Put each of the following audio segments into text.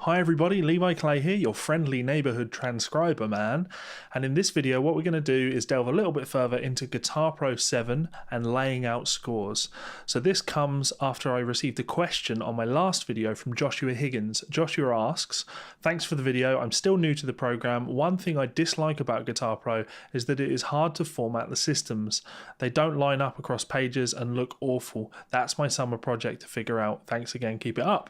Hi everybody, Levi Clay here, your friendly neighborhood transcriber man, and in this video what we're going to do is delve a little bit further into Guitar Pro 7 and laying out scores. So this comes after I received a question on my last video from Joshua Higgins. Joshua asks, thanks for the video, I'm still new to the program. One thing I dislike about Guitar Pro is that it is hard to format the systems. They don't line up across pages and look awful. That's my summer project to figure out. Thanks again, keep it up.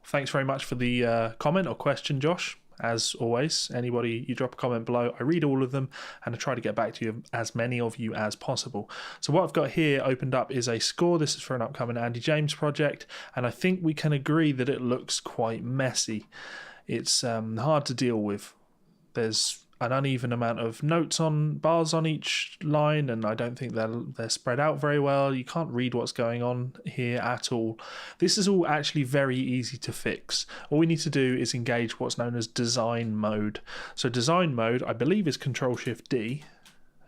Thanks very much for the comment or question, Josh. As always, anybody you drop a comment below, I read all of them and I try to get back to you, as many of you as possible. So what I've got here opened up is a score. This is for an upcoming Andy James project, and I think we can agree that it looks quite messy. It's hard to deal with. There's an uneven amount of notes on bars on each line, and I don't think they're spread out very well. You can't read what's going on here at all. This is all actually very easy to fix. All we need to do is engage what's known as design mode. So design mode, I believe, is Control-Shift-D.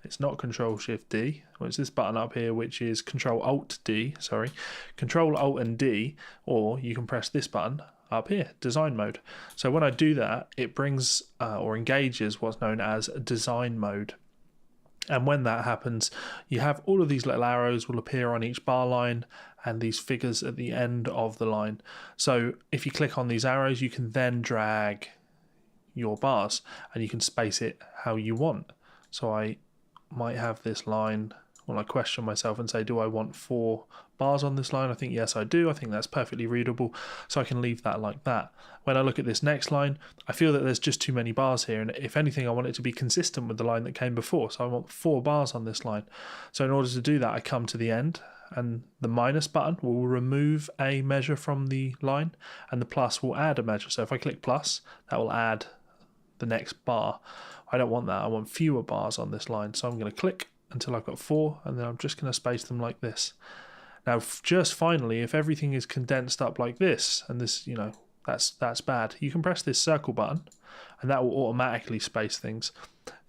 It's not Control-Shift-D. Well, it's this button up here, which is Control-Alt-D, sorry. Control-Alt and D, or you can press this button up here, design mode. So when I do that, it brings or engages what's known as design mode. And when that happens, you have all of these little arrows will appear on each bar line and these figures at the end of the line. So if you click on these arrows, you can then drag your bars and you can space it how you want. So I might have this line. Well, I question myself and say, do I want 4 bars on this line? I think yes, I do. I think that's perfectly readable, so I can leave that like that. When I look at this next line, I feel that there's just too many bars here, and if anything, I want it to be consistent with the line that came before, so I want 4 bars on this line. So in order to do that, I come to the end, and the minus button will remove a measure from the line, and the plus will add a measure. So if I click plus, that will add the next bar. I don't want that. I want fewer bars on this line, so I'm going to click until I've got 4, and then I'm just going to space them like this. Now, just finally, if everything is condensed up like this, and this, you know, that's bad, you can press this circle button, and that will automatically space things.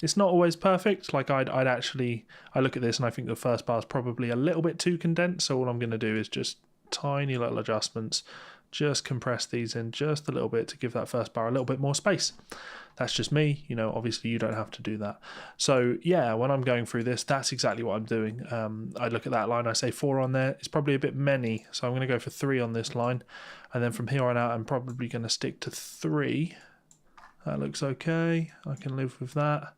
It's not always perfect. Like I look at this and I think the first bar is probably a little bit too condensed, so all I'm going to do is just tiny little adjustments, just compress these in just a little bit to give that first bar a little bit more space. That's just me, you know, obviously you don't have to do that. So yeah, when I'm going through this, that's exactly what I'm doing. I look at that line, I say 4 on there, it's probably a bit many, so I'm going to go for 3 on this line, and then from here on out I'm probably going to stick to 3. That looks okay, I can live with that.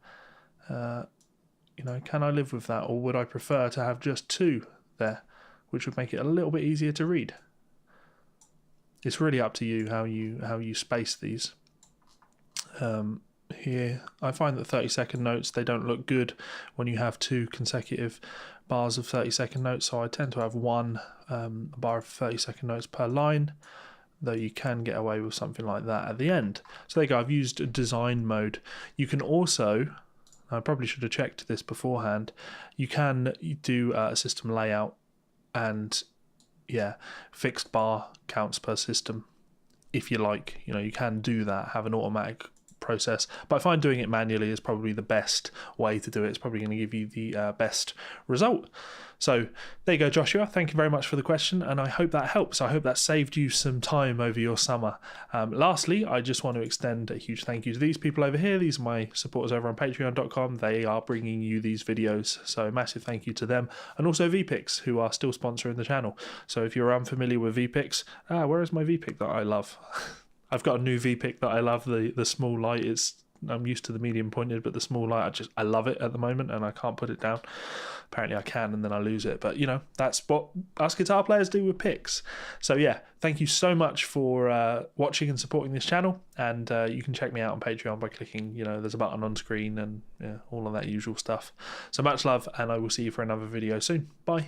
You know, can I live with that, or would I prefer to have just 2 there, which would make it a little bit easier to read? It's really up to you how you space these. Here I find that 30-second notes, they don't look good when you have 2 consecutive bars of 30-second notes, so I tend to have 1 bar of 30-second notes per line, though you can get away with something like that at the end. So there you go, I've used design mode. You can also, I probably should have checked this beforehand, you can do a system layout and yeah, fixed bar counts per system if you like. You know, you can do that, have an automatic process, but I find doing it manually is probably the best way to do it. It's probably going to give you the best result. So there you go, Joshua, thank you very much for the question, and I hope that helps. I hope that saved you some time over your summer. Lastly, I just want to extend a huge thank you to these people over here. These are my supporters over on patreon.com. They are bringing you these videos, so massive thank you to them, and also VPix, who are still sponsoring the channel. So if you're unfamiliar with VPix, where is my VPic that I love? I've got a new VPic that I love, the small light. I'm used to the medium pointed, but the small light, I love it at the moment, and I can't put it down. Apparently I can, and then I lose it. But, you know, that's what us guitar players do with picks. So, yeah, thank you so much for watching and supporting this channel. And you can check me out on Patreon by clicking, you know, there's a button on screen and all of that usual stuff. So much love, and I will see you for another video soon. Bye.